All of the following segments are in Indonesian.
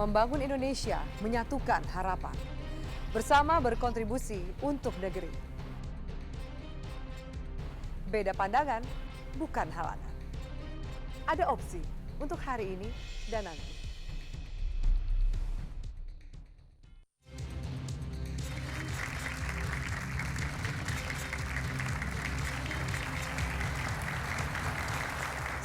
Membangun Indonesia, menyatukan harapan. Bersama berkontribusi untuk negeri. Beda pandangan, bukan halangan. Ada opsi untuk hari ini dan nanti.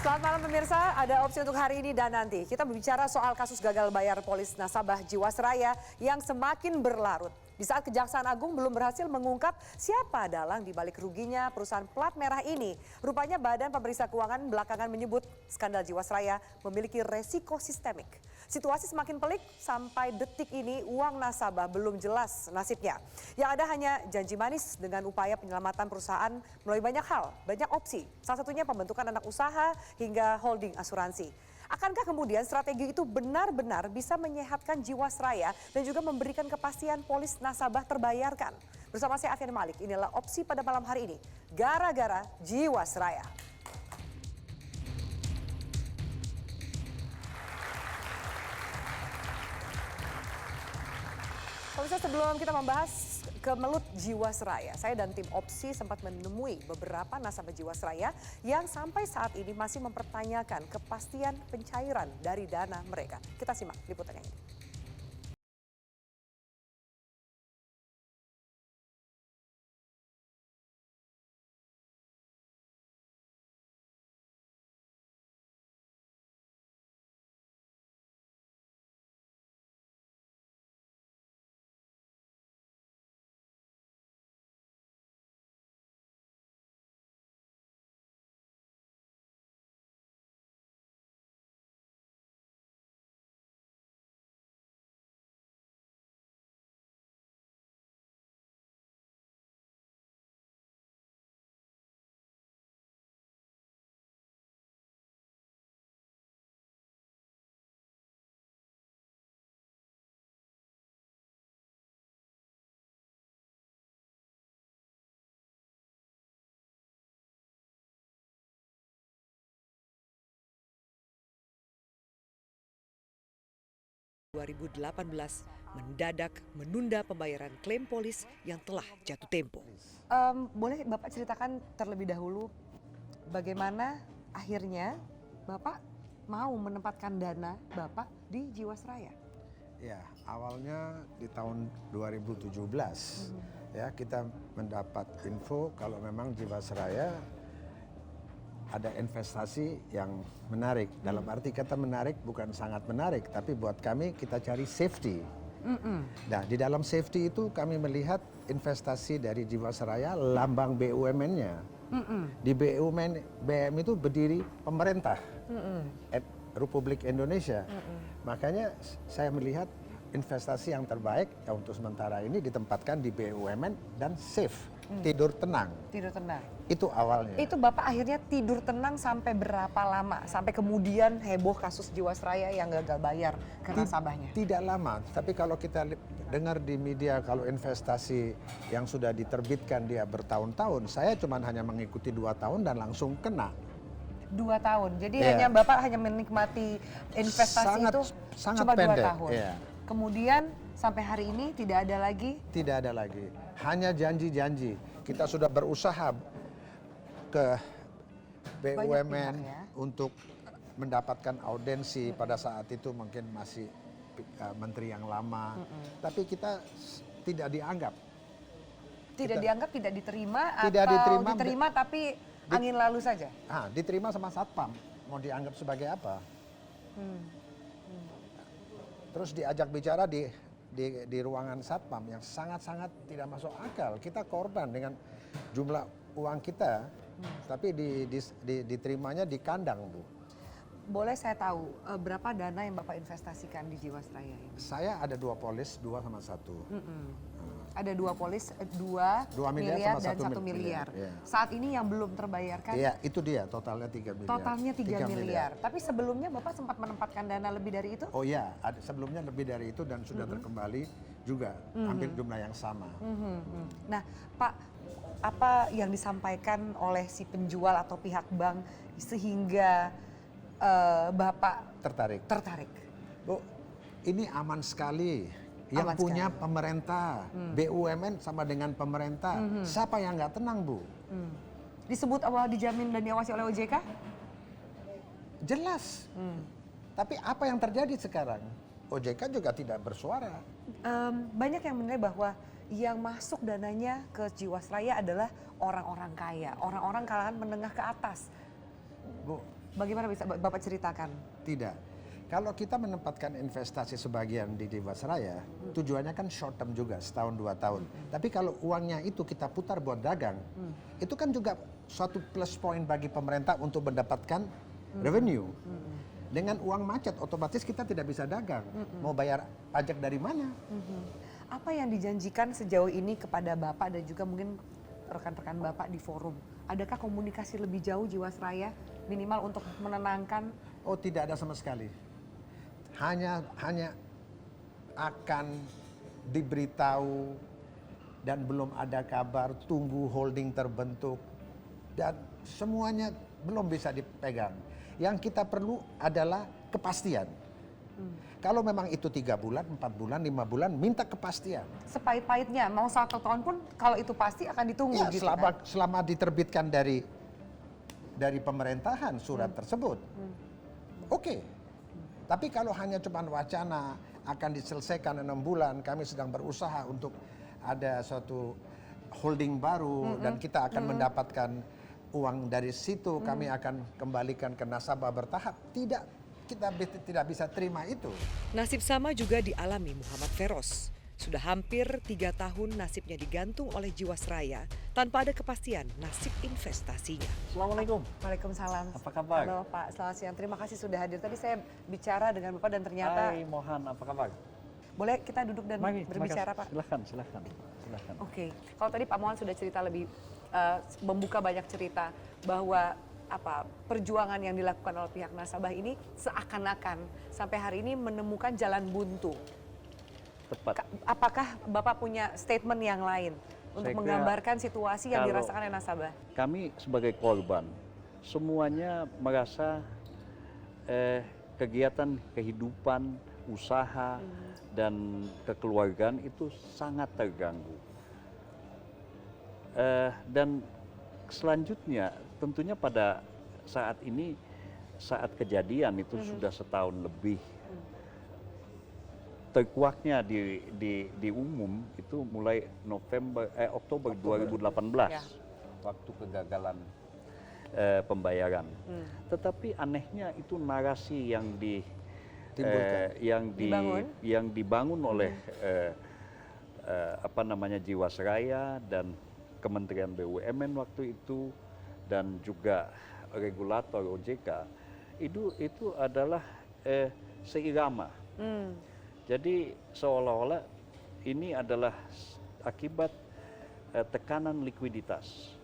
Selamat malam pemirsa, ada opsi untuk hari ini dan nanti. Kita berbicara soal kasus gagal bayar polis nasabah Jiwasraya yang semakin berlarut. Di saat Kejaksaan Agung belum berhasil mengungkap siapa dalang di balik ruginya perusahaan plat merah ini. Rupanya Badan Pemeriksa Keuangan belakangan menyebut skandal Jiwasraya memiliki resiko sistemik. Situasi semakin pelik sampai detik ini uang nasabah belum jelas nasibnya. Yang ada hanya janji manis dengan upaya penyelamatan perusahaan melalui banyak hal, banyak opsi. Salah satunya pembentukan anak usaha hingga holding asuransi. Akankah kemudian strategi itu benar-benar bisa menyehatkan Jiwasraya dan juga memberikan kepastian polis nasabah terbayarkan? Bersama saya Afian Malik, inilah opsi pada malam hari ini. Gara-gara Jiwasraya. Pemirsa, sebelum kita membahas kemelut Jiwasraya, saya dan tim opsi sempat menemui beberapa nasabah Jiwasraya yang sampai saat ini masih mempertanyakan kepastian pencairan dari dana mereka. Kita simak liputannya ini. Mendadak menunda pembayaran klaim polis yang telah jatuh tempo. Boleh Bapak ceritakan terlebih dahulu bagaimana akhirnya Bapak mau menempatkan dana Bapak di Jiwasraya? Ya, awalnya di tahun 2017 ya kita mendapat info kalau memang Jiwasraya ada investasi yang menarik. Dalam arti kata menarik bukan sangat menarik, tapi buat kami kita cari safety. Nah, di dalam safety itu kami melihat investasi dari Jiwasraya, lambang BUMN-nya. Di BUMN itu berdiri pemerintah Republik Indonesia. Makanya saya melihat investasi yang terbaik ya untuk sementara ini ditempatkan di BUMN dan safe, tidur tenang. Tidur tenang. Itu awalnya. Itu Bapak akhirnya tidur tenang sampai berapa lama? Sampai kemudian heboh kasus Jiwasraya yang gagal bayar ke nasabahnya? Tidak lama, tapi kalau kita dengar di media kalau investasi yang sudah diterbitkan dia bertahun-tahun, saya cuma hanya mengikuti 2 tahun dan langsung kena. 2 tahun, jadi hanya Bapak hanya menikmati investasi itu sangat cuma pendek, 2 tahun. Kemudian sampai hari ini tidak ada lagi? Tidak ada lagi, hanya janji-janji. Kita sudah berusaha ke BUMN untuk mendapatkan audensi pada saat itu mungkin masih menteri yang lama, tapi kita tidak dianggap. Tidak dianggap, tidak diterima, tidak atau diterima tapi angin lalu saja? Diterima sama Satpam, mau dianggap sebagai apa? Terus diajak bicara di ruangan Satpam yang sangat-sangat tidak masuk akal. Kita korban dengan jumlah uang kita, tapi diterimanya di kandang, Bu. Boleh saya tahu berapa dana yang Bapak investasikan di Jiwasraya ini? Saya ada 2 polis, 2 sama 1. Ada 2 polis, 2 miliar dan 1 sama 1 miliar. Ya. Saat ini yang belum terbayarkan? Iya, itu dia totalnya 3 miliar. Totalnya 3 miliar. Tapi sebelumnya Bapak sempat menempatkan dana lebih dari itu? Oh iya, sebelumnya lebih dari itu dan sudah terkembali juga, hampir jumlah yang sama. Nah, Pak, apa yang disampaikan oleh si penjual atau pihak bank sehingga Bapak tertarik? tertarik? Bu, ini aman sekali. Yang Aman punya sekali. pemerintah, BUMN sama dengan pemerintah. Siapa yang nggak tenang, Bu? Disebut awal dijamin dan diawasi oleh OJK? Jelas. Tapi apa yang terjadi sekarang? OJK juga tidak bersuara. Banyak yang menilai bahwa yang masuk dananya ke Jiwasraya adalah orang-orang kaya, orang-orang kalangan menengah ke atas. Bu, Bagaimana bisa Bapak ceritakan? tidak. Kalau kita menempatkan investasi sebagian di Jiwasraya, tujuannya kan short term juga, setahun 2 tahun. Tapi kalau uangnya itu kita putar buat dagang, itu kan juga suatu plus point bagi pemerintah untuk mendapatkan revenue. Dengan uang macet, otomatis kita tidak bisa dagang. Mau bayar pajak dari mana? Apa yang dijanjikan sejauh ini kepada Bapak dan juga mungkin rekan-rekan Bapak di forum? Adakah komunikasi lebih jauh Jiwasraya minimal untuk menenangkan? Oh, tidak ada sama sekali. Hanya akan diberitahu dan belum ada kabar, tunggu holding terbentuk dan semuanya belum bisa dipegang. Yang kita perlu adalah kepastian. Kalau memang itu 3 bulan, 4 bulan, 5 bulan, minta kepastian. Sepahit-pahitnya, mau 1 tahun pun kalau itu pasti akan ditunggu Ya, gitu selama diterbitkan dari pemerintahan surat tersebut, oke. Tapi kalau hanya cuma wacana akan diselesaikan 6 bulan, kami sedang berusaha untuk ada suatu holding baru dan kita akan mendapatkan uang dari situ, kami akan kembalikan ke nasabah bertahap. Tidak, kita tidak bisa terima itu. Nasib sama juga dialami Muhammad Feros. Sudah hampir 3 tahun nasibnya digantung oleh Jiwasraya tanpa ada kepastian nasib investasinya. Assalamualaikum. Waalaikumsalam. Apa kabar? Halo Pak, selamat siang. Terima kasih sudah hadir. Tadi saya bicara dengan Bapak dan ternyata... Hai Mohan, apa kabar? Boleh kita duduk dan berbicara Pak? Silahkan. Oke, kalau tadi Pak Mohan sudah cerita lebih, membuka banyak cerita bahwa perjuangan yang dilakukan oleh pihak nasabah ini seakan-akan sampai hari ini menemukan jalan buntu. Tepat. Apakah Bapak punya statement yang lain untuk Saya kira menggambarkan situasi yang kalau dirasakan oleh nasabah? Kami sebagai korban, semuanya merasa kegiatan kehidupan, usaha, dan kekeluargaan itu sangat terganggu. Dan selanjutnya tentunya pada saat ini, saat kejadian itu sudah setahun lebih. Terkuaknya di umum itu mulai Oktober 2018, Ya. waktu kegagalan pembayaran. Tetapi anehnya itu narasi yang dibangun oleh Jiwasraya dan Kementerian BUMN waktu itu dan juga regulator OJK itu adalah seirama. Jadi seolah-olah ini adalah akibat tekanan likuiditas.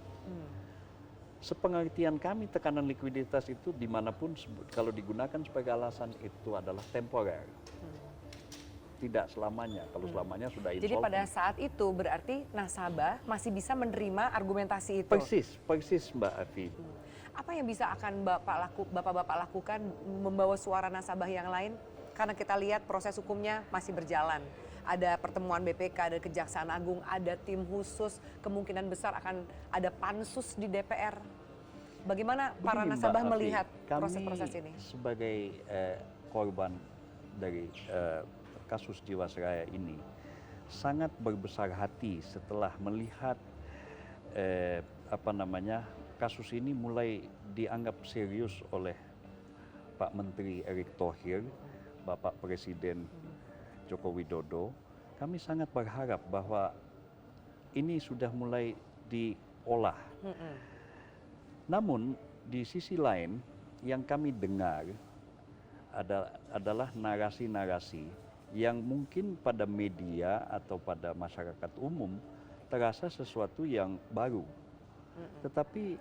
Sepengertian kami tekanan likuiditas itu dimanapun kalau digunakan sebagai alasan itu adalah temporer. Tidak selamanya, kalau selamanya sudah insolvent. Jadi pada saat itu berarti nasabah masih bisa menerima argumentasi itu? Persis Mbak Afi. Apa yang bisa akan Bapak lakukan membawa suara nasabah yang lain? Karena kita lihat proses hukumnya masih berjalan. Ada pertemuan BPK, ada Kejaksaan Agung, ada tim khusus, kemungkinan besar akan ada pansus di DPR. Bagaimana para Begini, nasabah Mbak Afi, melihat proses-proses ini? Kami sebagai korban dari kasus Jiwasraya ini sangat berbesar hati setelah melihat kasus ini mulai dianggap serius oleh Pak Menteri Erick Thohir, Bapak Presiden Joko Widodo. Kami sangat berharap bahwa ini sudah mulai diolah. Namun di sisi lain yang kami dengar adalah narasi-narasi yang mungkin pada media atau pada masyarakat umum terasa sesuatu yang baru. Tetapi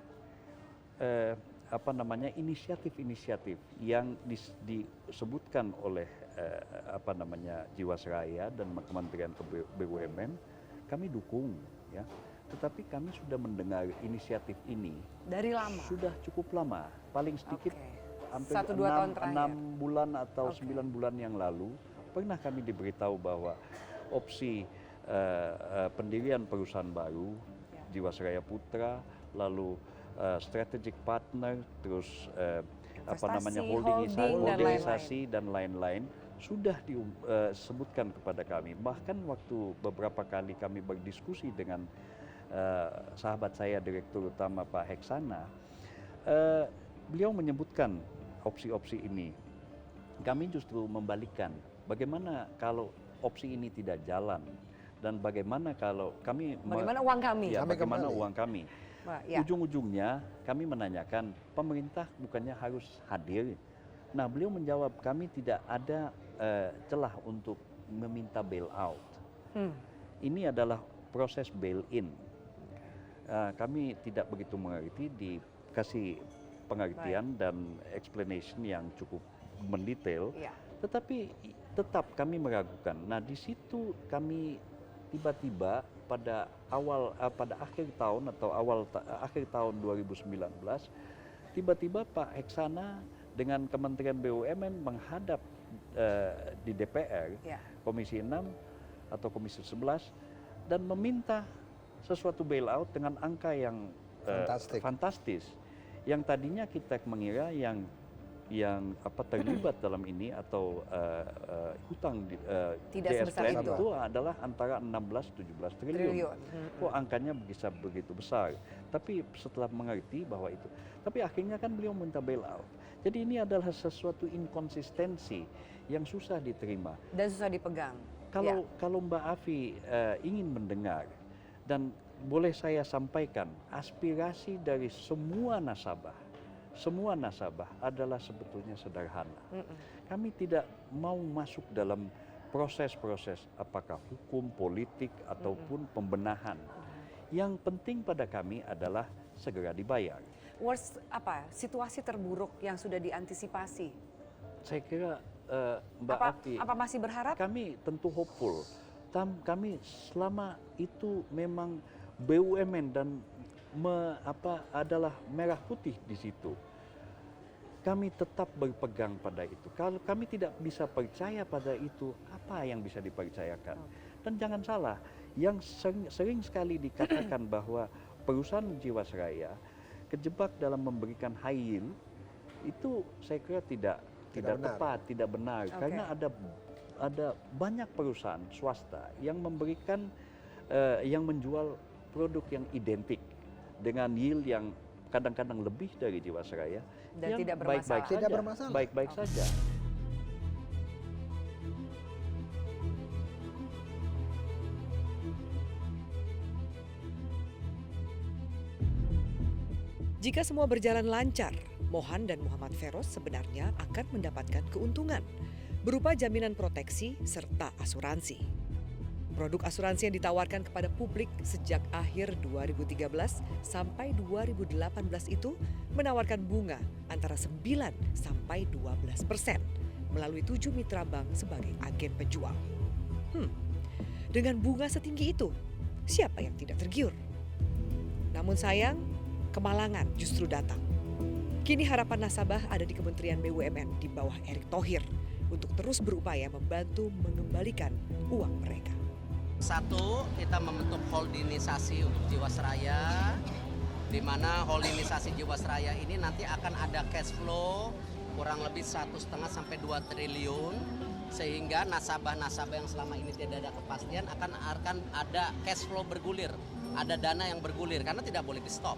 inisiatif-inisiatif yang disebutkan oleh Jiwasraya dan Kementerian BUMN kami dukung, ya. Tetapi kami sudah mendengar inisiatif ini Dari lama? sudah cukup lama, paling sedikit hampir 1-2 tahun terakhir. 6 bulan atau 9 bulan yang lalu pernah kami diberitahu bahwa opsi pendirian perusahaan baru, Jiwasraya Putra, lalu strategic partner, terus holdingisasi dan lain-lain sudah disebutkan kepada kami. Bahkan waktu beberapa kali kami berdiskusi dengan sahabat saya Direktur Utama Pak Heksana, beliau menyebutkan opsi-opsi ini. Kami justru membalikkan, bagaimana kalau opsi ini tidak jalan, dan bagaimana kalau bagaimana uang kami? Ya, bagaimana uang kami? Ya. Ujung-ujungnya kami menanyakan, pemerintah bukannya harus hadir? Nah, beliau menjawab, kami tidak ada celah untuk meminta bail-out. Ini adalah proses bail-in. Kami tidak begitu mengerti, dikasih pengertian dan explanation yang cukup mendetail, tetapi tetap kami meragukan. Nah, di situ kami tiba-tiba pada akhir tahun atau akhir tahun 2019, tiba-tiba Pak Heksana dengan Kementerian BUMN menghadap di DPR, Komisi 6 atau Komisi 11, dan meminta sesuatu bailout dengan angka yang fantastis. Yang tadinya kita mengira yang terlibat dalam ini atau hutang tidak sebesar itu adalah antara 16-17 triliun. Kok angkanya bisa begitu besar? Tapi setelah mengerti bahwa itu, tapi akhirnya kan beliau minta bailout. Jadi ini adalah sesuatu inkonsistensi yang susah diterima dan susah dipegang. Kalau Mbak Afi ingin mendengar, dan boleh saya sampaikan, aspirasi dari semua nasabah adalah sebetulnya sederhana. Kami tidak mau masuk dalam proses-proses apakah hukum, politik, ataupun pembenahan. Yang penting pada kami adalah segera dibayar. Situasi terburuk yang sudah diantisipasi? Saya kira Mbak Afi, apa masih berharap? Kami tentu hopeful. Kami selama itu memang BUMN dan adalah merah putih di situ. Kami tetap berpegang pada itu. Kalau kami tidak bisa percaya pada itu, apa yang bisa dipercayakan? Dan jangan salah, yang sering sekali dikatakan bahwa perusahaan Jiwasraya kejebak dalam memberikan high yield, itu saya kira tidak tepat, tidak benar. Karena ada banyak perusahaan swasta yang memberikan, yang menjual produk yang identik dengan yield yang kadang-kadang lebih dari Jiwasraya, dan yang tidak bermasalah. Baik-baik saja. Jika semua berjalan lancar, Mohan dan Muhammad Feroz sebenarnya akan mendapatkan keuntungan berupa jaminan proteksi serta asuransi. Produk asuransi yang ditawarkan kepada publik sejak akhir 2013 sampai 2018 itu menawarkan bunga antara 9 sampai 12% melalui 7 mitra bank sebagai agen penjual. Dengan bunga setinggi itu, siapa yang tidak tergiur? Namun sayang, kemalangan justru datang. Kini harapan nasabah ada di Kementerian BUMN di bawah Erick Thohir untuk terus berupaya membantu mengembalikan uang mereka. Satu, kita membentuk holdingisasi untuk Jiwasraya, di mana holdingisasi Jiwasraya ini nanti akan ada cash flow kurang lebih 1,5 sampai 2 triliun, sehingga nasabah-nasabah yang selama ini tidak ada kepastian akan ada cash flow bergulir, ada dana yang bergulir karena tidak boleh di stop.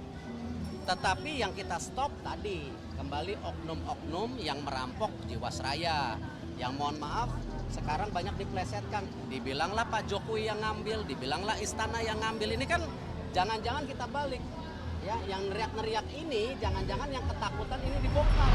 Tetapi yang kita stop tadi kembali oknum-oknum yang merampok Jiwasraya, yang mohon maaf sekarang banyak diplesetkan, dibilanglah Pak Jokowi yang ngambil, dibilanglah istana yang ngambil. Ini kan jangan-jangan kita balik, ya, yang neriak-neriak ini jangan-jangan yang ketakutan ini dibongkar.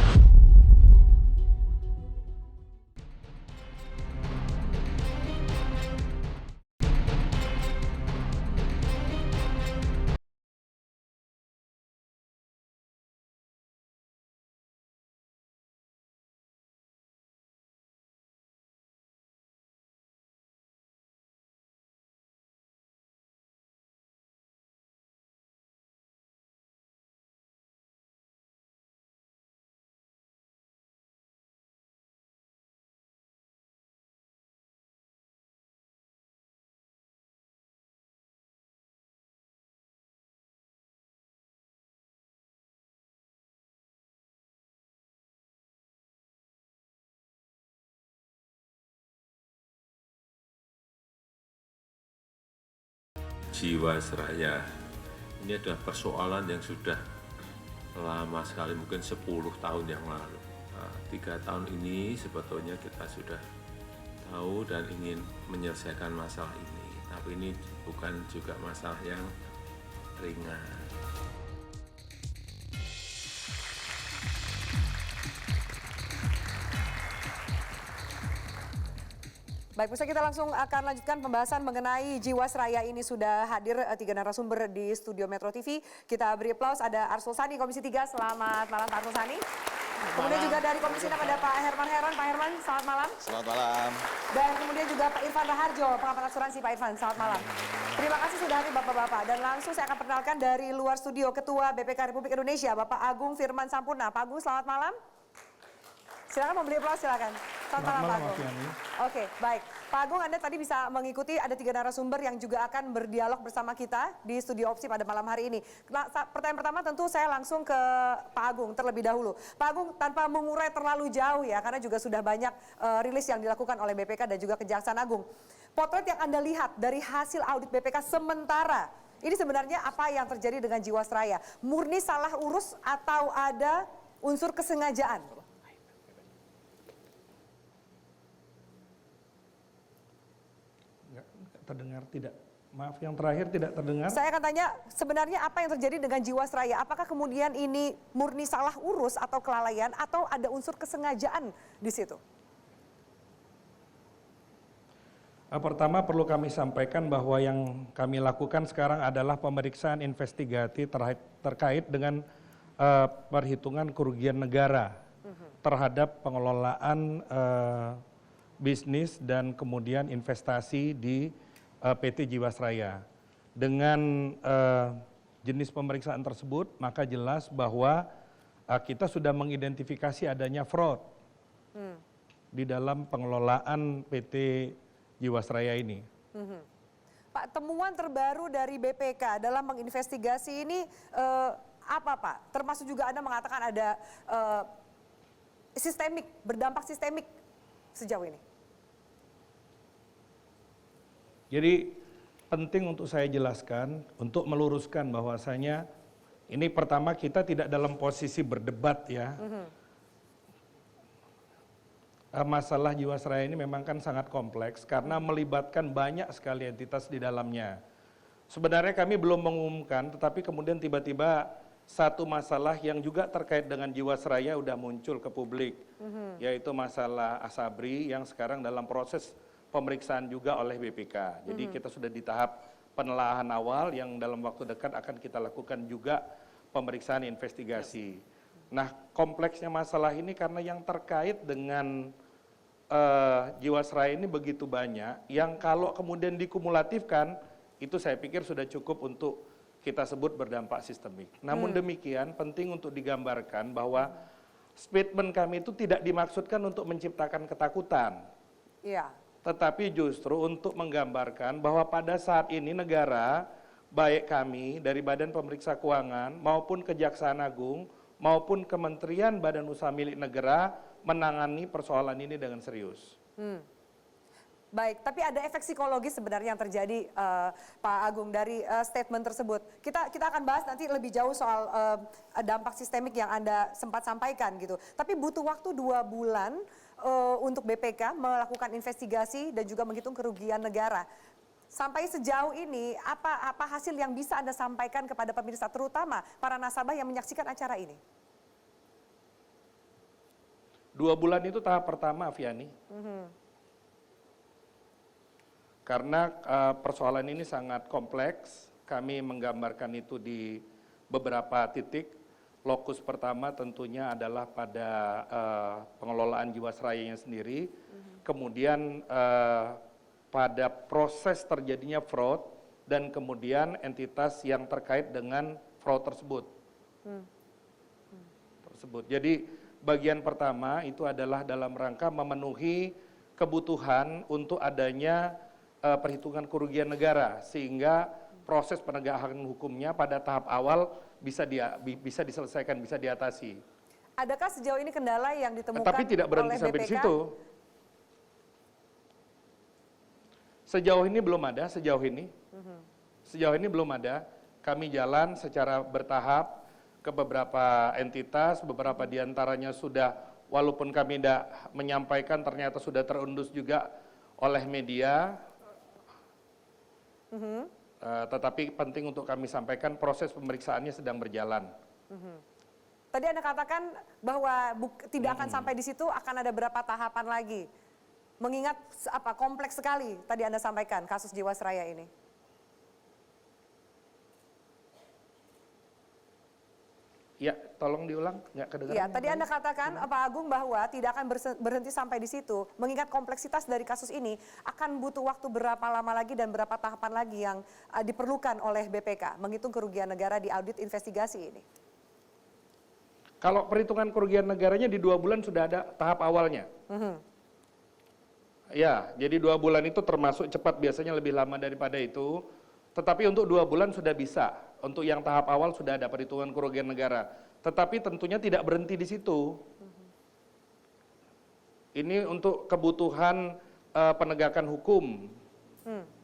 Jiwasraya. Ini adalah persoalan yang sudah lama sekali, mungkin 10 tahun yang lalu. 3 tahun ini sebetulnya kita sudah tahu dan ingin menyelesaikan masalah ini. Tapi ini bukan juga masalah yang ringan. Baik, pemirsa, kita langsung akan lanjutkan pembahasan mengenai Jiwasraya ini. Sudah hadir 3 narasumber di studio Metro TV. Kita beri aplaus, ada Arsul Sani, Komisi 3. Selamat malam Pak Arsul Sani. Kemudian juga dari Komisi 6 ada Pak Herman Heron. Pak Herman, selamat malam. Selamat malam. Dan kemudian juga Pak Irfan Raharjo, pengamat asuransi. Pak Irfan, selamat malam. Terima kasih sudah hadir Bapak-Bapak. Dan langsung saya akan perkenalkan dari luar studio Ketua BPK Republik Indonesia, Bapak Agung Firman Sampurna. Pak Agung, selamat malam. Silakan memberi aplaus, silakan. Selamat malam Pak Agung. Oke, baik. Pak Agung, Anda tadi bisa mengikuti ada 3 narasumber yang juga akan berdialog bersama kita di studio Opsi pada malam hari ini. Nah, pertanyaan pertama tentu saya langsung ke Pak Agung terlebih dahulu. Pak Agung, tanpa mengurai terlalu jauh ya, karena juga sudah banyak rilis yang dilakukan oleh BPK dan juga Kejaksaan Agung. Potret yang Anda lihat dari hasil audit BPK sementara, ini sebenarnya apa yang terjadi dengan Jiwasraya? Murni salah urus atau ada unsur kesengajaan? Terdengar tidak? Maaf, yang terakhir tidak terdengar. Saya akan tanya sebenarnya apa yang terjadi dengan Jiwasraya? Apakah kemudian ini murni salah urus atau kelalaian atau ada unsur kesengajaan di situ? Pertama perlu kami sampaikan bahwa yang kami lakukan sekarang adalah pemeriksaan investigasi terkait dengan perhitungan kerugian negara terhadap pengelolaan bisnis dan kemudian investasi di PT Jiwasraya. Dengan jenis pemeriksaan tersebut, maka jelas bahwa kita sudah mengidentifikasi adanya fraud di dalam pengelolaan PT Jiwasraya ini. Pak, temuan terbaru dari BPK dalam menginvestigasi ini apa Pak? Termasuk juga Anda mengatakan ada sistemik, berdampak sistemik sejauh ini. Jadi penting untuk saya jelaskan, untuk meluruskan bahwasanya ini pertama kita tidak dalam posisi berdebat ya. Masalah Jiwasraya ini memang kan sangat kompleks karena melibatkan banyak sekali entitas di dalamnya. Sebenarnya kami belum mengumumkan, tetapi kemudian tiba-tiba satu masalah yang juga terkait dengan Jiwasraya udah muncul ke publik, yaitu masalah Asabri yang sekarang dalam proses pemeriksaan juga oleh BPK. Jadi kita sudah di tahap penelaahan awal yang dalam waktu dekat akan kita lakukan juga pemeriksaan investigasi. Nah, kompleksnya masalah ini karena yang terkait dengan Jiwasraya ini begitu banyak, yang kalau kemudian dikumulatifkan, itu saya pikir sudah cukup untuk kita sebut berdampak sistemik. Namun demikian, penting untuk digambarkan bahwa statement kami itu tidak dimaksudkan untuk menciptakan ketakutan. Iya. Tetapi justru untuk menggambarkan bahwa pada saat ini negara, baik kami dari Badan Pemeriksa Keuangan maupun Kejaksaan Agung maupun Kementerian Badan Usaha Milik Negara menangani persoalan ini dengan serius. Baik, tapi ada efek psikologis sebenarnya yang terjadi Pak Agung dari statement tersebut. Kita akan bahas nanti lebih jauh soal dampak sistemik yang Anda sempat sampaikan gitu. Tapi butuh waktu 2 bulan untuk BPK melakukan investigasi dan juga menghitung kerugian negara. Sampai sejauh ini apa hasil yang bisa Anda sampaikan kepada pemirsa, terutama para nasabah yang menyaksikan acara ini? 2 bulan itu tahap pertama, Aviani. Karena persoalan ini sangat kompleks, kami menggambarkan itu di beberapa titik. Lokus pertama tentunya adalah pada pengelolaan Jiwasrayanya sendiri, kemudian pada proses terjadinya fraud, dan kemudian entitas yang terkait dengan fraud tersebut. Jadi bagian pertama itu adalah dalam rangka memenuhi kebutuhan untuk adanya perhitungan kerugian negara, sehingga proses penegakan hukumnya pada tahap awal bisa diselesaikan, bisa diatasi. Adakah sejauh ini kendala yang ditemukan Tapi tidak berhenti oleh sampai BPK? di situ. Sejauh ini belum ada, sejauh ini. Sejauh ini belum ada. Kami jalan secara bertahap ke beberapa entitas, beberapa diantaranya sudah, walaupun kami tidak menyampaikan, ternyata sudah terendus juga oleh media. Tetapi penting untuk kami sampaikan, proses pemeriksaannya sedang berjalan. Tadi Anda katakan bahwa tidak akan sampai di situ, akan ada berapa tahapan lagi. Mengingat kompleks sekali tadi Anda sampaikan kasus Jiwasraya ini. Ya, tolong diulang, nggak kedengaran. Ya, tadi Anda katakan Pak Agung bahwa tidak akan berhenti sampai di situ. Mengingat kompleksitas dari kasus ini, akan butuh waktu berapa lama lagi dan berapa tahapan lagi yang diperlukan oleh BPK menghitung kerugian negara di audit investigasi ini? Kalau perhitungan kerugian negaranya di 2 bulan sudah ada tahap awalnya. Ya, jadi 2 bulan itu termasuk cepat, biasanya lebih lama daripada itu. Tetapi untuk 2 bulan sudah bisa. Untuk yang tahap awal sudah ada perhitungan kerugian negara. Tetapi tentunya tidak berhenti di situ. Ini untuk kebutuhan penegakan hukum.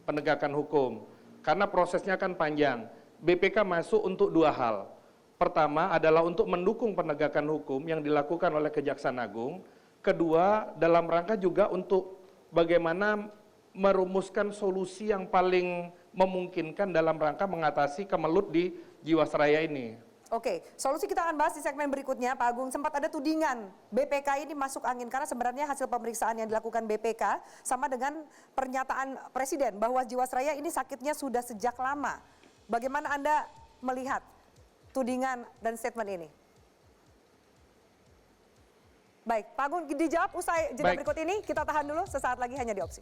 Penegakan hukum. Karena prosesnya kan panjang. BPK masuk untuk 2 hal. Pertama adalah untuk mendukung penegakan hukum yang dilakukan oleh Kejaksaan Agung. Kedua, dalam rangka juga untuk bagaimana merumuskan solusi yang paling memungkinkan dalam rangka mengatasi kemelut di Jiwasraya ini. Oke, solusi kita akan bahas di segmen berikutnya. Pak Agung, sempat ada tudingan BPK ini masuk angin karena sebenarnya hasil pemeriksaan yang dilakukan BPK sama dengan pernyataan Presiden bahwa Jiwasraya ini sakitnya sudah sejak lama. Bagaimana Anda melihat tudingan dan statement ini? Baik, Pak Agung dijawab usai jeda berikut ini. Kita tahan dulu, sesaat lagi hanya di Opsi.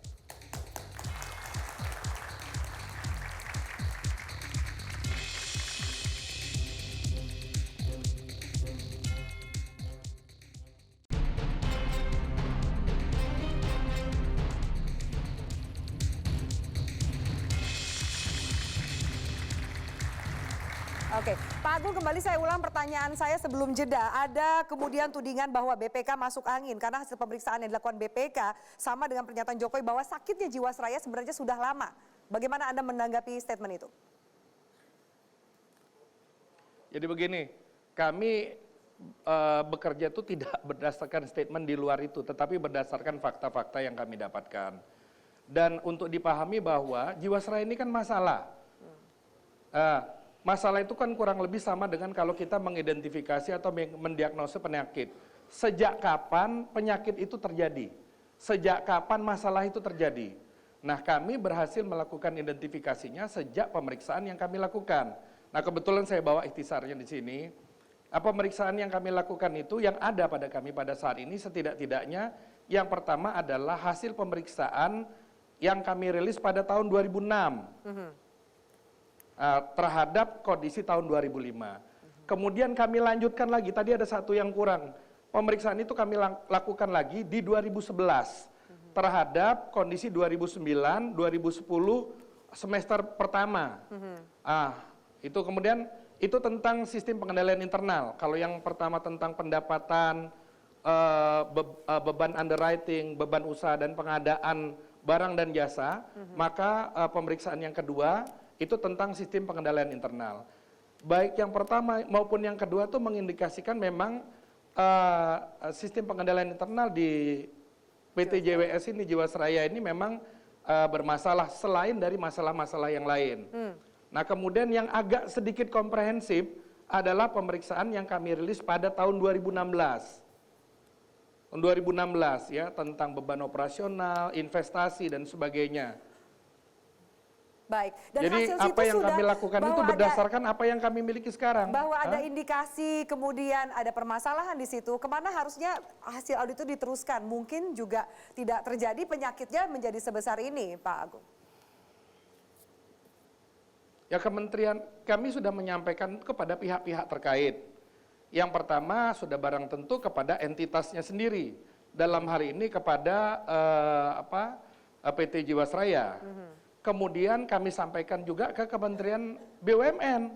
Oke, Pak Agung, kembali saya ulang pertanyaan saya sebelum jeda. Ada kemudian tudingan bahwa BPK masuk angin karena hasil pemeriksaan yang dilakukan BPK sama dengan pernyataan Jokowi bahwa sakitnya Jiwasraya sebenarnya sudah lama. Bagaimana Anda menanggapi statement itu? Jadi begini, kami bekerja itu tidak berdasarkan statement di luar itu, tetapi berdasarkan fakta-fakta yang kami dapatkan. Dan untuk dipahami bahwa Jiwasraya ini kan masalah. Masalah itu kan kurang lebih sama dengan kalau kita mengidentifikasi atau mendiagnosa penyakit. Sejak kapan penyakit itu terjadi? Sejak kapan masalah itu terjadi? Nah, kami berhasil melakukan identifikasinya sejak pemeriksaan yang kami lakukan. Nah, kebetulan saya bawa ikhtisarnya di sini. Pemeriksaan yang kami lakukan itu yang ada pada kami pada saat ini setidak-tidaknya yang pertama adalah hasil pemeriksaan yang kami rilis pada tahun 2006. Terhadap kondisi tahun 2005. Kemudian kami lanjutkan lagi, tadi ada satu yang kurang. Pemeriksaan itu kami lakukan lagi di 2011 terhadap kondisi 2009, 2010 semester pertama. Itu kemudian itu tentang sistem pengendalian internal. Kalau yang pertama tentang pendapatan, beban underwriting, beban usaha dan pengadaan barang dan jasa, maka pemeriksaan yang kedua itu tentang sistem pengendalian internal. Baik yang pertama maupun yang kedua itu mengindikasikan memang sistem pengendalian internal di PT JWS ini, Jiwasraya ini memang bermasalah selain dari masalah-masalah yang lain. Nah, kemudian yang agak sedikit komprehensif adalah pemeriksaan yang kami rilis pada tahun 2016. Tahun 2016 ya, tentang beban operasional, investasi dan sebagainya. Baik. Dan jadi hasil apa yang kami lakukan itu berdasarkan apa yang kami miliki sekarang. Bahwa ada indikasi kemudian ada permasalahan di situ, kemana harusnya hasil audit itu diteruskan? Mungkin juga tidak terjadi penyakitnya menjadi sebesar ini, Pak Agung. Ya, kementerian kami sudah menyampaikan kepada pihak-pihak terkait. Yang pertama sudah barang tentu kepada entitasnya sendiri. Dalam hari ini kepada PT Jiwasraya. Kemudian kami sampaikan juga ke Kementerian BUMN.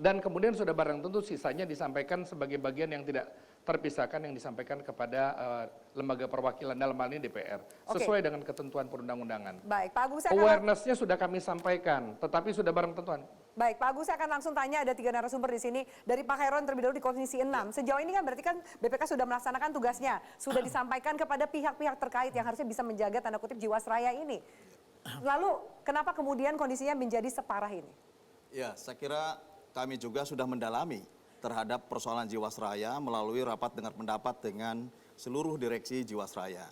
dan kemudian sudah barang tentu sisanya disampaikan sebagai bagian yang tidak terpisahkan yang disampaikan kepada lembaga perwakilan dalam hal ini DPR sesuai dengan ketentuan perundang-undangan. Baik, Pak Agung, saya Awareness-nya sudah kami sampaikan, tetapi sudah barang tentuan. Baik, Pak Agung, saya akan langsung tanya, ada 3 narasumber di sini. Dari Pak Khairon terlebih dahulu di Komisi 6. Sejauh ini kan berarti kan BPK sudah melaksanakan tugasnya, sudah disampaikan kepada pihak-pihak terkait yang harusnya bisa menjaga tanda kutip Jiwasraya ini. Lalu kenapa kemudian kondisinya menjadi separah ini? Ya, saya kira kami juga sudah mendalami terhadap persoalan Jiwasraya melalui rapat dengar pendapat dengan seluruh direksi Jiwasraya.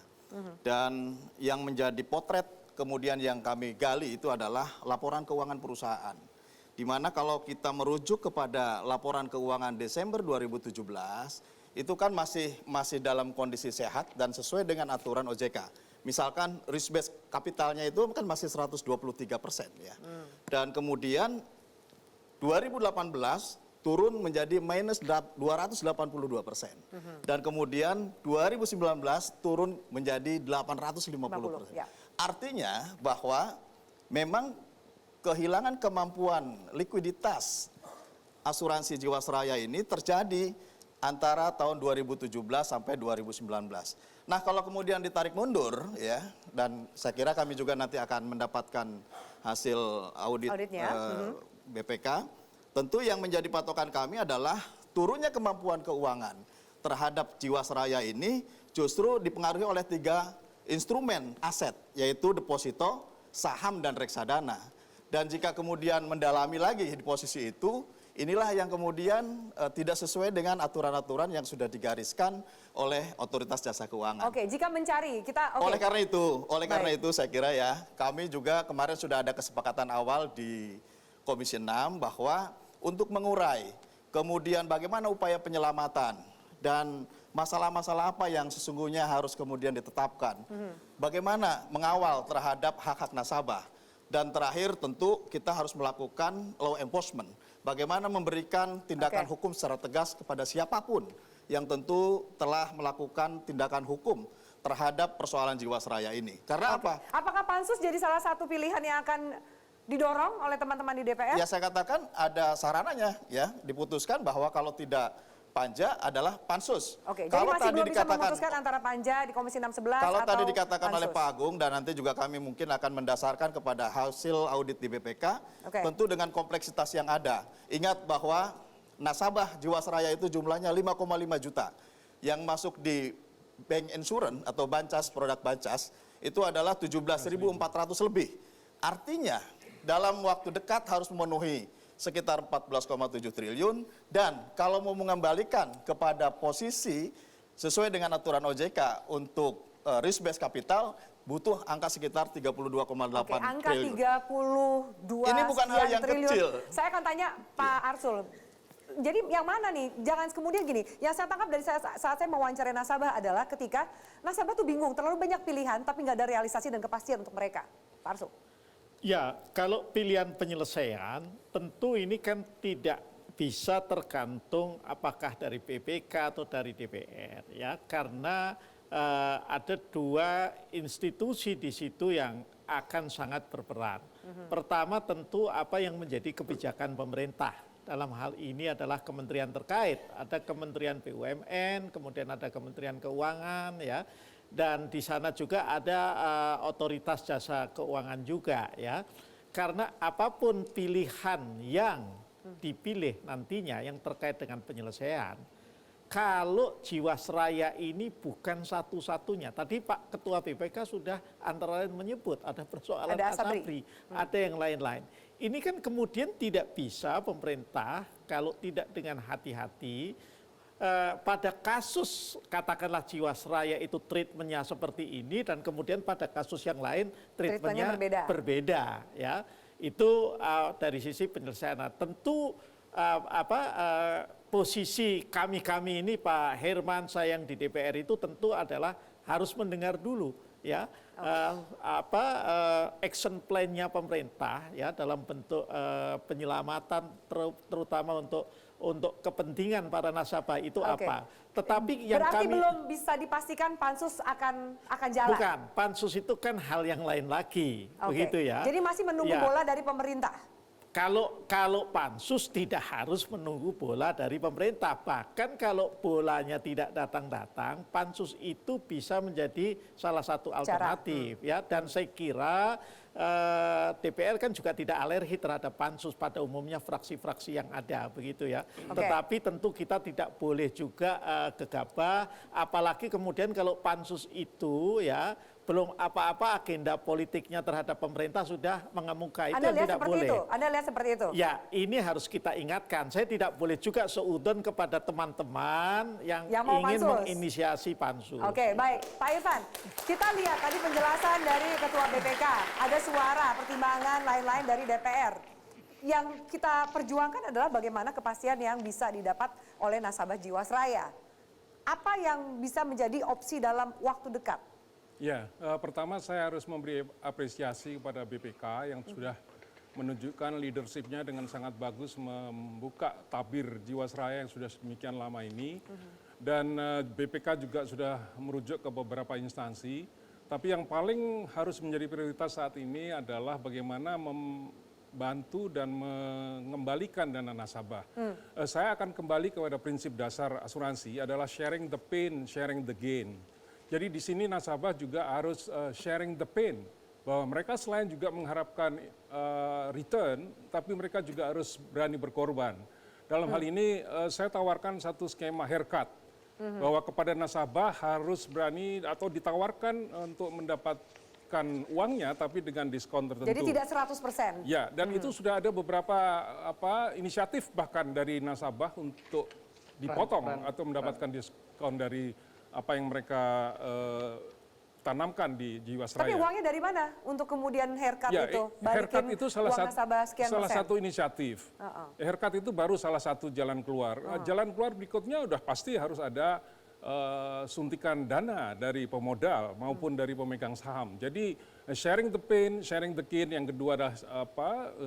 Dan yang menjadi potret kemudian yang kami gali itu adalah laporan keuangan perusahaan. Di mana kalau kita merujuk kepada laporan keuangan Desember 2017, itu kan masih dalam kondisi sehat dan sesuai dengan aturan OJK. Misalkan risk based kapitalnya itu kan masih 123% ya. Dan kemudian 2018 turun menjadi minus 282%. Dan kemudian 2019 turun menjadi 850%. Ya. Artinya bahwa memang kehilangan kemampuan likuiditas asuransi Jiwasraya ini terjadi antara tahun 2017 sampai 2019. Nah, kalau kemudian ditarik mundur ya, dan saya kira kami juga nanti akan mendapatkan hasil Auditnya. BPK. Tentu yang menjadi patokan kami adalah turunnya kemampuan keuangan terhadap Jiwasraya ini justru dipengaruhi oleh 3 instrumen aset, yaitu deposito, saham, dan reksadana. Dan jika kemudian mendalami lagi di posisi itu, inilah yang kemudian tidak sesuai dengan aturan-aturan yang sudah digariskan oleh Otoritas Jasa Keuangan. Oke, jika mencari kita Oleh karena itu saya kira ya, kami juga kemarin sudah ada kesepakatan awal di Komisi 6 bahwa untuk mengurai, kemudian bagaimana upaya penyelamatan dan masalah-masalah apa yang sesungguhnya harus kemudian ditetapkan. Bagaimana mengawal terhadap hak-hak nasabah. Dan terakhir tentu kita harus melakukan law enforcement. Bagaimana memberikan tindakan hukum secara tegas kepada siapapun yang tentu telah melakukan tindakan hukum terhadap persoalan Jiwasraya ini. Karena apa? Apakah pansus jadi salah satu pilihan yang akan didorong oleh teman-teman di DPR? Ya, saya katakan ada sarananya ya, diputuskan bahwa kalau tidak panja adalah pansus. Oke, kalau jadi masih tadi belum bisa dikatakan memutuskan antara panja di Komisi 611 kalau atau tadi dikatakan pansus. oleh Pak Agung dan nanti juga kami mungkin akan mendasarkan kepada hasil audit di BPK, tentu dengan kompleksitas yang ada. Ingat bahwa nasabah Jiwasraya itu jumlahnya 5,5 juta. Yang masuk di bank insurance atau Bancas, produk Bancas, itu adalah 17.400 lebih. Artinya dalam waktu dekat harus memenuhi sekitar 14,7 triliun dan kalau mau mengembalikan kepada posisi sesuai dengan aturan OJK untuk risk based capital butuh angka sekitar 32,8 angka triliun. 32 Ini bukan hal yang triliun. kecil. Saya akan tanya Pak Arsul. Jadi yang mana nih? Jangan kemudian gini, yang saya tangkap dari saat saya mewawancarai nasabah adalah ketika nasabah tuh bingung, terlalu banyak pilihan tapi nggak ada realisasi dan kepastian untuk mereka. Pak Arsul. Ya, kalau pilihan penyelesaian tentu ini kan tidak bisa tergantung apakah dari BPK atau dari DPR ya, karena ada 2 institusi di situ yang akan sangat berperan. Pertama tentu apa yang menjadi kebijakan pemerintah. Dalam hal ini adalah kementerian terkait, ada Kementerian BUMN, kemudian ada Kementerian Keuangan ya. Dan di sana juga ada Otoritas Jasa Keuangan juga ya. Karena apapun pilihan yang dipilih nantinya yang terkait dengan penyelesaian, kalau Jiwasraya ini bukan satu-satunya. Tadi Pak Ketua BPK sudah antara lain menyebut ada persoalan Asabri, ada yang lain-lain. Ini kan kemudian tidak bisa pemerintah kalau tidak dengan hati-hati pada kasus katakanlah Jiwasraya itu treatmentnya seperti ini dan kemudian pada kasus yang lain treatmentnya berbeda ya. Itu dari sisi penyelesaian. Nah, tentu posisi kami ini Pak Herman, saya yang di DPR itu tentu adalah harus mendengar dulu ya action plan-nya pemerintah ya dalam bentuk penyelamatan terutama untuk kepentingan para nasabah itu apa. Tetapi yang berarti kami belum bisa dipastikan pansus akan jalan. Bukan, pansus itu kan hal yang lain lagi, begitu ya. Jadi masih menunggu bola dari pemerintah. kalau pansus tidak harus menunggu bola dari pemerintah. Bahkan kalau bolanya tidak datang-datang, pansus itu bisa menjadi salah satu alternatif. Ya. Dan saya kira DPR kan juga tidak alergi terhadap pansus pada umumnya fraksi-fraksi yang ada begitu ya. Tetapi tentu kita tidak boleh juga gegabah, apalagi kemudian kalau pansus itu ya belum apa-apa agenda politiknya terhadap pemerintah sudah mengemuka, itu tidak boleh. Anda lihat seperti itu? Ya, ini harus kita ingatkan. Saya tidak boleh juga seudon kepada teman-teman yang ingin menginisiasi pansus. Oke, baik. Pak Irfan, kita lihat tadi penjelasan dari Ketua BPK. Ada suara, pertimbangan lain-lain dari DPR. Yang kita perjuangkan adalah bagaimana kepastian yang bisa didapat oleh nasabah Jiwasraya. Apa yang bisa menjadi opsi dalam waktu dekat? Ya, pertama saya harus memberi apresiasi kepada BPK yang sudah menunjukkan leadership-nya dengan sangat bagus membuka tabir Jiwasraya yang sudah demikian lama ini. Dan BPK juga sudah merujuk ke beberapa instansi. Tapi yang paling harus menjadi prioritas saat ini adalah bagaimana membantu dan mengembalikan dana nasabah. Saya akan kembali kepada prinsip dasar asuransi adalah sharing the pain, sharing the gain. Jadi di sini nasabah juga harus sharing the pain, bahwa mereka selain juga mengharapkan return, tapi mereka juga harus berani berkorban. Dalam hal ini saya tawarkan satu skema haircut, bahwa kepada nasabah harus berani atau ditawarkan untuk mendapatkan uangnya, tapi dengan diskon tertentu. Jadi tidak 100%? Ya, dan itu sudah ada beberapa inisiatif bahkan dari nasabah untuk dipotong atau mendapatkan diskon dari apa yang mereka tanamkan di Jiwasraya. Tapi uangnya dari mana untuk kemudian haircut ya, itu? Haircut itu salah satu inisiatif. Haircut itu baru salah satu jalan keluar. Jalan keluar berikutnya udah pasti harus ada suntikan dana dari pemodal maupun dari pemegang saham. Jadi sharing the pain, sharing the gain. Yang kedua adalah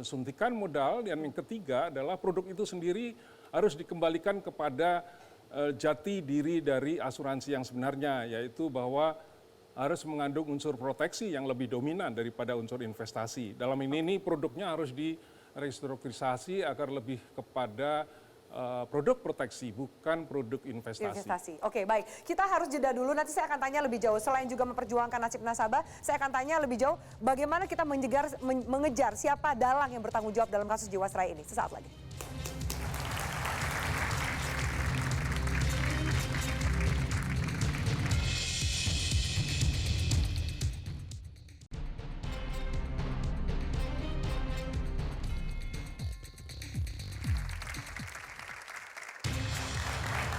suntikan modal. Dan yang ketiga adalah produk itu sendiri harus dikembalikan kepada jati diri dari asuransi yang sebenarnya, yaitu bahwa harus mengandung unsur proteksi yang lebih dominan daripada unsur investasi. Dalam ini produknya harus direstrukturisasi agar lebih kepada produk proteksi, bukan produk investasi. Oke, baik. Kita harus jeda dulu, nanti saya akan tanya lebih jauh. Selain juga memperjuangkan nasib nasabah, saya akan tanya lebih jauh bagaimana kita mengejar siapa dalang yang bertanggung jawab dalam kasus Jiwasraya ini. Sesaat lagi.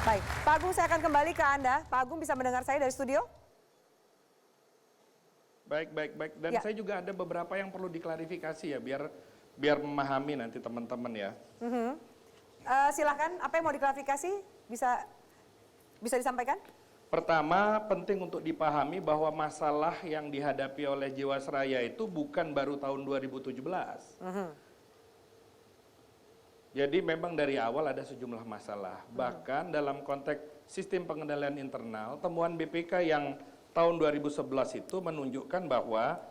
Baik, Pak Agung saya akan kembali ke Anda. Pak Agung bisa mendengar saya dari studio? Baik. Dan saya juga ada beberapa yang perlu diklarifikasi ya, biar memahami nanti teman-teman ya. Silakan, apa yang mau diklarifikasi? Bisa disampaikan? Pertama, penting untuk dipahami bahwa masalah yang dihadapi oleh Jiwasraya itu bukan baru tahun 2017. Jadi memang dari awal ada sejumlah masalah. Bahkan dalam konteks sistem pengendalian internal, temuan BPK yang tahun 2011 itu menunjukkan bahwa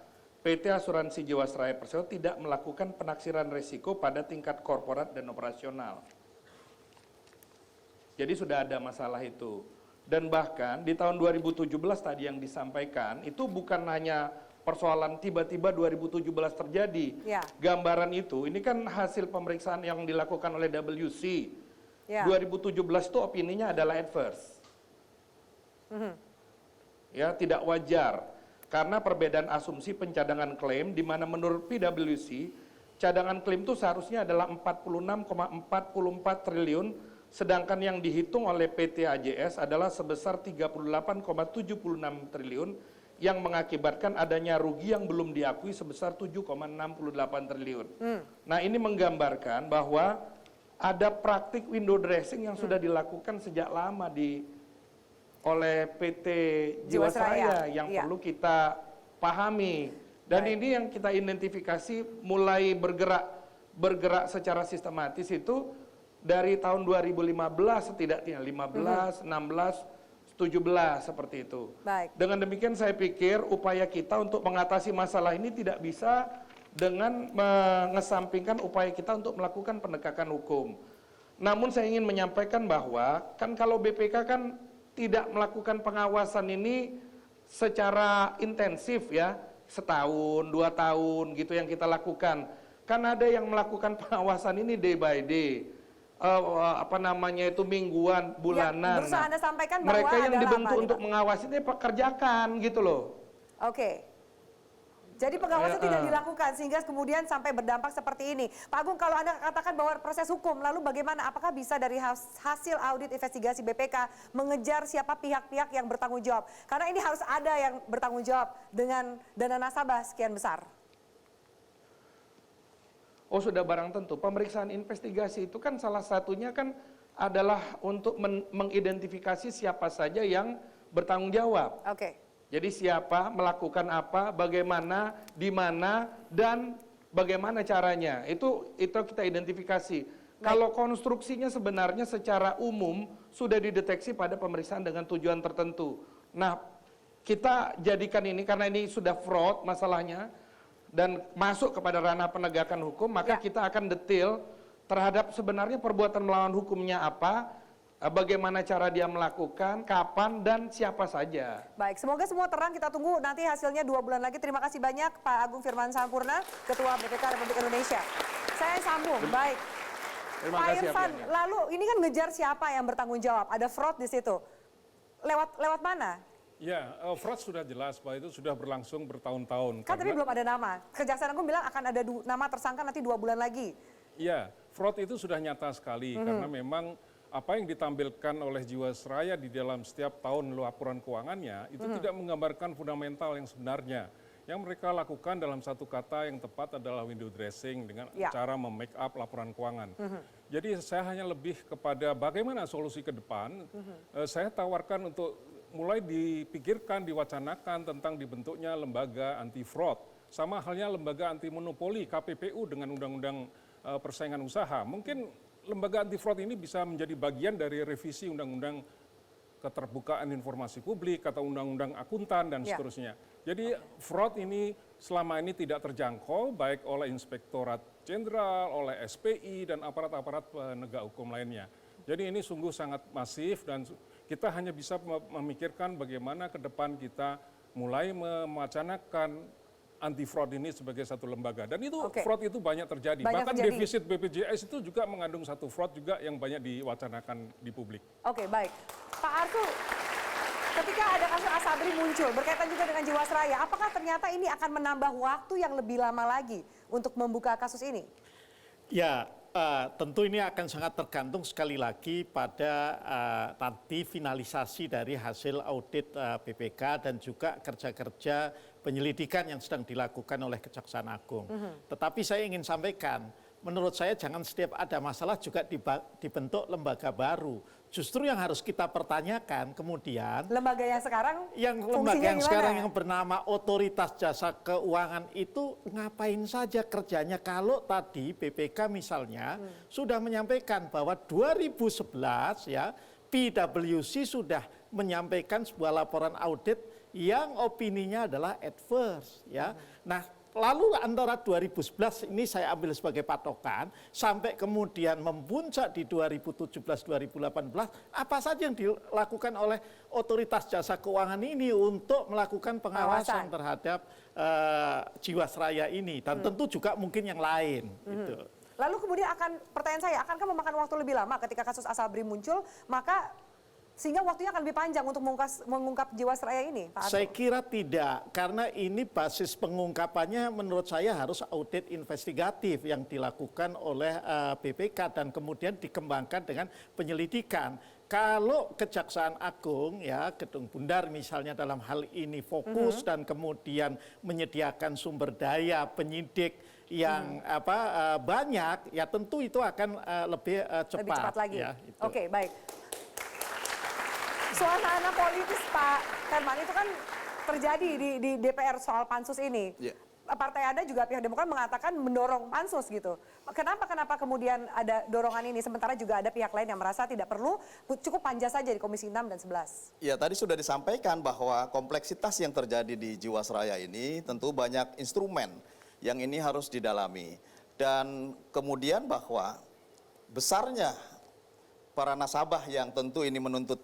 PT Asuransi Jiwasraya Persero tidak melakukan penaksiran risiko pada tingkat korporat dan operasional. Jadi sudah ada masalah itu. Dan bahkan di tahun 2017 tadi yang disampaikan, itu bukan hanya persoalan tiba-tiba 2017 terjadi. Ya. Gambaran itu, ini kan hasil pemeriksaan yang dilakukan oleh WC. Ya. 2017 itu opininya adalah adverse. Ya, tidak wajar. Karena perbedaan asumsi pencadangan klaim, di mana menurut PwC, cadangan klaim itu seharusnya adalah 46,44 triliun, sedangkan yang dihitung oleh PT AJS adalah sebesar 38,76 triliun, yang mengakibatkan adanya rugi yang belum diakui sebesar 7,68 triliun. Nah, ini menggambarkan bahwa ada praktik window dressing yang sudah dilakukan sejak lama oleh PT Jiwasraya yang perlu kita pahami. Dan ini yang kita identifikasi mulai bergerak secara sistematis itu dari tahun 2015 setidaknya, 15, 16, 17 seperti itu. Baik. Dengan demikian saya pikir upaya kita untuk mengatasi masalah ini tidak bisa dengan mengesampingkan upaya kita untuk melakukan penegakan hukum. Namun saya ingin menyampaikan bahwa kan kalau BPK kan tidak melakukan pengawasan ini secara intensif ya, setahun, 2 tahun gitu yang kita lakukan. Kan ada yang melakukan pengawasan ini day by day, mingguan, bulanan. Yang berusaha Anda sampaikan bahwa mereka yang adalah dibentuk apa, untuk Pak? mengawasi ini pekerjakan gitu loh. Oke. Jadi pengawasan tidak dilakukan sehingga kemudian sampai berdampak seperti ini. Pak Agung, kalau Anda katakan bahwa proses hukum, lalu bagaimana? Apakah bisa dari hasil audit investigasi BPK mengejar siapa pihak-pihak yang bertanggung jawab? Karena ini harus ada yang bertanggung jawab dengan dana nasabah sekian besar. Oh, sudah barang tentu. Pemeriksaan investigasi itu kan salah satunya kan adalah untuk mengidentifikasi siapa saja yang bertanggung jawab. Oke. Jadi siapa, melakukan apa, bagaimana, di mana, dan bagaimana caranya. Itu kita identifikasi. Kalau konstruksinya sebenarnya secara umum sudah dideteksi pada pemeriksaan dengan tujuan tertentu. Nah, kita jadikan ini karena ini sudah fraud masalahnya dan masuk kepada ranah penegakan hukum, maka kita akan detail terhadap sebenarnya perbuatan melawan hukumnya apa, bagaimana cara dia melakukan, kapan, dan siapa saja. Baik, semoga semua terang. Kita tunggu nanti hasilnya 2 bulan lagi. Terima kasih banyak Pak Agung Firman Sampurna, Ketua BPK Republik Indonesia. Saya sambung, baik. Terima Pak kasih, Irfan, Apiani. lalu ini kan ngejar siapa yang bertanggung jawab? Ada fraud di situ. Lewat mana? Ya, fraud sudah jelas bahwa itu sudah berlangsung bertahun-tahun. Kan tapi belum ada nama. Kejaksaan Agung bilang akan ada nama tersangka nanti 2 bulan lagi. Iya, fraud itu sudah nyata sekali karena memang apa yang ditampilkan oleh Jiwasraya di dalam setiap tahun laporan keuangannya itu tidak menggambarkan fundamental yang sebenarnya. Yang mereka lakukan dalam satu kata yang tepat adalah window dressing dengan cara memake up laporan keuangan. Jadi saya hanya lebih kepada bagaimana solusi ke depan. Saya tawarkan untuk mulai dipikirkan, diwacanakan tentang dibentuknya lembaga anti fraud. Sama halnya lembaga anti monopoli KPPU dengan undang-undang persaingan usaha. Mungkin lembaga anti fraud ini bisa menjadi bagian dari revisi undang-undang keterbukaan informasi publik atau undang-undang akuntan dan seterusnya. Jadi fraud ini selama ini tidak terjangkau baik oleh Inspektorat Jenderal, oleh SPI dan aparat-aparat penegak hukum lainnya. Jadi ini sungguh sangat masif dan kita hanya bisa memikirkan bagaimana ke depan kita mulai mewacanakan anti fraud ini sebagai satu lembaga dan itu fraud itu banyak terjadi. Bahkan defisit BPJS itu juga mengandung satu fraud juga yang banyak diwacanakan di publik. Oke, baik. Pak Arsu, ketika ada kasus Asabri muncul berkaitan juga dengan Jiwasraya, apakah ternyata ini akan menambah waktu yang lebih lama lagi untuk membuka kasus ini? Ya, tentu ini akan sangat tergantung sekali lagi pada nanti finalisasi dari hasil audit BPK dan juga kerja-kerja penyelidikan yang sedang dilakukan oleh Kejaksaan Agung. Tetapi saya ingin sampaikan, menurut saya jangan setiap ada masalah juga dibentuk lembaga baru. Justru yang harus kita pertanyakan kemudian lembaga yang sekarang lembaga yang sekarang yang bernama Otoritas Jasa Keuangan itu ngapain saja kerjanya kalau tadi BPK misalnya sudah menyampaikan bahwa 2011 ya PwC sudah menyampaikan sebuah laporan audit yang opininya adalah adverse ya. Nah, lalu antara 2011 ini saya ambil sebagai patokan sampai kemudian memuncak di 2017-2018 apa saja yang dilakukan oleh Otoritas Jasa Keuangan ini untuk melakukan pengawasan terhadap Jiwasraya ini dan tentu juga mungkin yang lain gitu. Lalu kemudian pertanyaan saya, akankah memakan waktu lebih lama ketika kasus Asabri muncul, maka sehingga waktunya akan lebih panjang untuk mengungkap Jiwasraya ini, Pak Arsu? Saya kira tidak, karena ini basis pengungkapannya menurut saya harus audit investigatif yang dilakukan oleh BPK dan kemudian dikembangkan dengan penyelidikan. Kalau Kejaksaan Agung ya Gedung Bundar misalnya dalam hal ini fokus dan kemudian menyediakan sumber daya penyidik yang banyak, ya tentu itu akan lebih cepat. Lebih cepat lagi. Ya, Oke, baik. Suasana politis Pak Herman itu kan terjadi di DPR soal pansus ini. Partai Anda juga pihak Demokrat mengatakan mendorong pansus gitu. Kenapa kemudian ada dorongan ini sementara juga ada pihak lain yang merasa tidak perlu, cukup panja saja di Komisi 6 dan 11. Ya, tadi sudah disampaikan bahwa kompleksitas yang terjadi di Jiwasraya ini tentu banyak instrumen yang ini harus didalami. Dan kemudian bahwa besarnya para nasabah yang tentu ini menuntut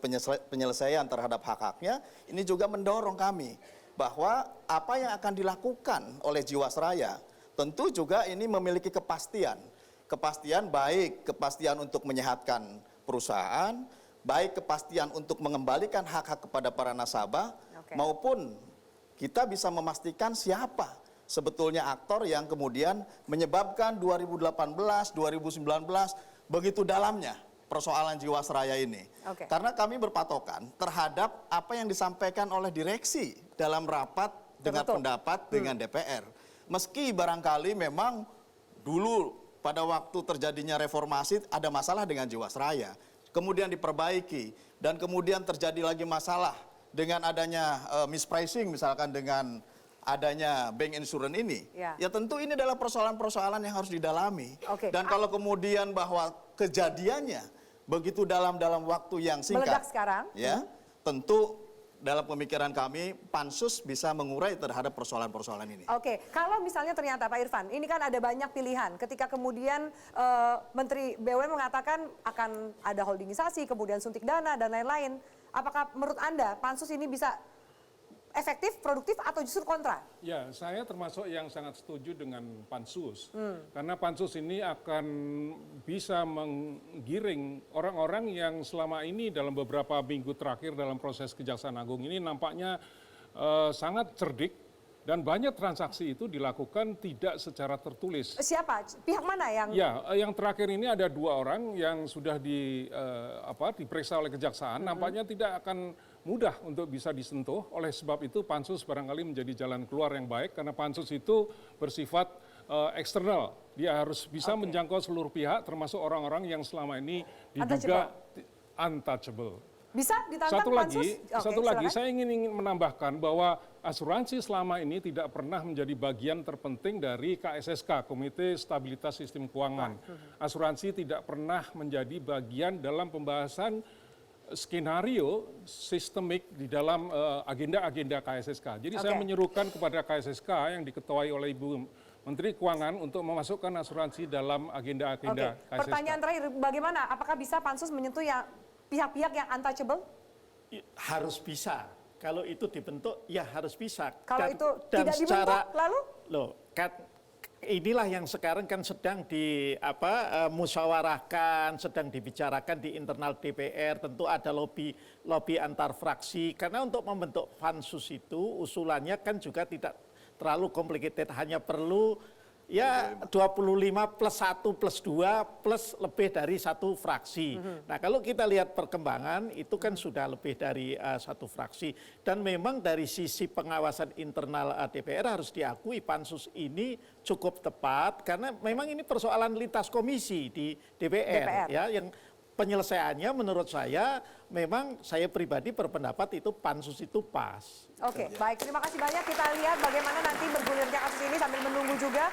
penyelesaian terhadap hak-haknya, ini juga mendorong kami bahwa apa yang akan dilakukan oleh Jiwasraya tentu juga ini memiliki kepastian. Kepastian baik kepastian untuk menyehatkan perusahaan, baik kepastian untuk mengembalikan hak-hak kepada para nasabah, maupun kita bisa memastikan siapa sebetulnya aktor yang kemudian menyebabkan 2018, 2019 begitu dalamnya persoalan Jiwasraya ini. Karena kami berpatokan terhadap apa yang disampaikan oleh direksi dalam rapat dengan pendapat dengan DPR. Meski barangkali memang dulu pada waktu terjadinya reformasi ada masalah dengan Jiwasraya, kemudian diperbaiki, dan kemudian terjadi lagi masalah dengan adanya mispricing misalkan dengan adanya bank insurance ini, ya tentu ini adalah persoalan-persoalan yang harus didalami. Dan kalau kemudian bahwa kejadiannya begitu dalam waktu yang singkat, meledak sekarang, ya tentu dalam pemikiran kami Pansus bisa mengurai terhadap persoalan-persoalan ini. Kalau misalnya ternyata Pak Irfan, ini kan ada banyak pilihan. Ketika kemudian Menteri BUMN mengatakan akan ada holdingisasi, kemudian suntik dana dan lain-lain, apakah menurut Anda Pansus ini bisa efektif, produktif, atau justru kontra? Ya, saya termasuk yang sangat setuju dengan Pansus. Karena Pansus ini akan bisa menggiring orang-orang yang selama ini dalam beberapa minggu terakhir dalam proses Kejaksaan Agung ini nampaknya sangat cerdik, dan banyak transaksi itu dilakukan tidak secara tertulis. Siapa? Pihak mana yang? Ya, yang terakhir ini ada 2 orang yang sudah diperiksa oleh Kejaksaan, nampaknya tidak akan mudah untuk bisa disentuh. Oleh sebab itu Pansus barangkali menjadi jalan keluar yang baik, karena Pansus itu bersifat eksternal. Dia harus bisa menjangkau seluruh pihak, termasuk orang-orang yang selama ini diduga untouchable. Bisa ditantang Pansus? Satu lagi, saya ingin menambahkan bahwa asuransi selama ini tidak pernah menjadi bagian terpenting dari KSSK, Komite Stabilitas Sistem Keuangan. Asuransi tidak pernah menjadi bagian dalam pembahasan skenario sistemik di dalam agenda-agenda KSSK. Jadi saya menyerukan kepada KSSK yang diketuai oleh Ibu Menteri Keuangan untuk memasukkan asuransi dalam agenda-agenda KSSK. Pertanyaan terakhir, bagaimana? Apakah bisa Pansus menyentuh yang pihak-pihak yang untouchable? Harus bisa. Kalau itu dibentuk, ya harus bisa. Kalau itu tidak dibentuk, lalu? Inilah yang sekarang kan sedang musyawarahkan, sedang dibicarakan di internal DPR. Tentu ada lobby antar fraksi. Karena untuk membentuk Pansus itu usulannya kan juga tidak terlalu complicated. Hanya perlu 25 plus 1 plus 2 plus lebih dari 1 fraksi. Nah, kalau kita lihat perkembangan itu kan sudah lebih dari 1 fraksi. Dan memang dari sisi pengawasan internal DPR harus diakui Pansus ini cukup tepat, karena memang ini persoalan lintas komisi di DPR. Ya, yang penyelesaiannya menurut saya memang saya pribadi berpendapat itu Pansus itu pas. Baik, terima kasih banyak. Kita lihat bagaimana nanti bergulirnya kasus ini sambil menunggu juga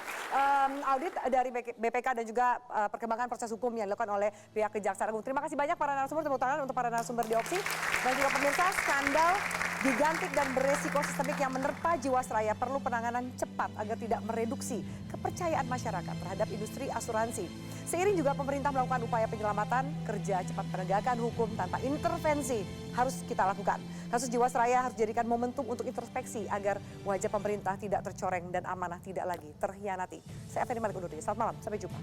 audit dari BPK dan juga perkembangan proses hukum yang dilakukan oleh pihak Kejaksaan Agung. Terima kasih banyak para narasumber, tepuk tangan untuk para narasumber di Opsi. Dan juga pemirsa, skandal gigantik dan beresiko sistemik yang menerpa Jiwasraya perlu penanganan cepat agar tidak mereduksi kepercayaan masyarakat terhadap industri asuransi. Seiring juga pemerintah melakukan upaya penyelamatan, kerja cepat penegakan hukum tanpa intervensi harus kita lakukan. Kasus Jiwasraya harus dijadikan momentum untuk introspeksi agar wajah pemerintah tidak tercoreng dan amanah tidak lagi terhianati. Saya Feni Malik undur diri. Selamat malam, sampai jumpa.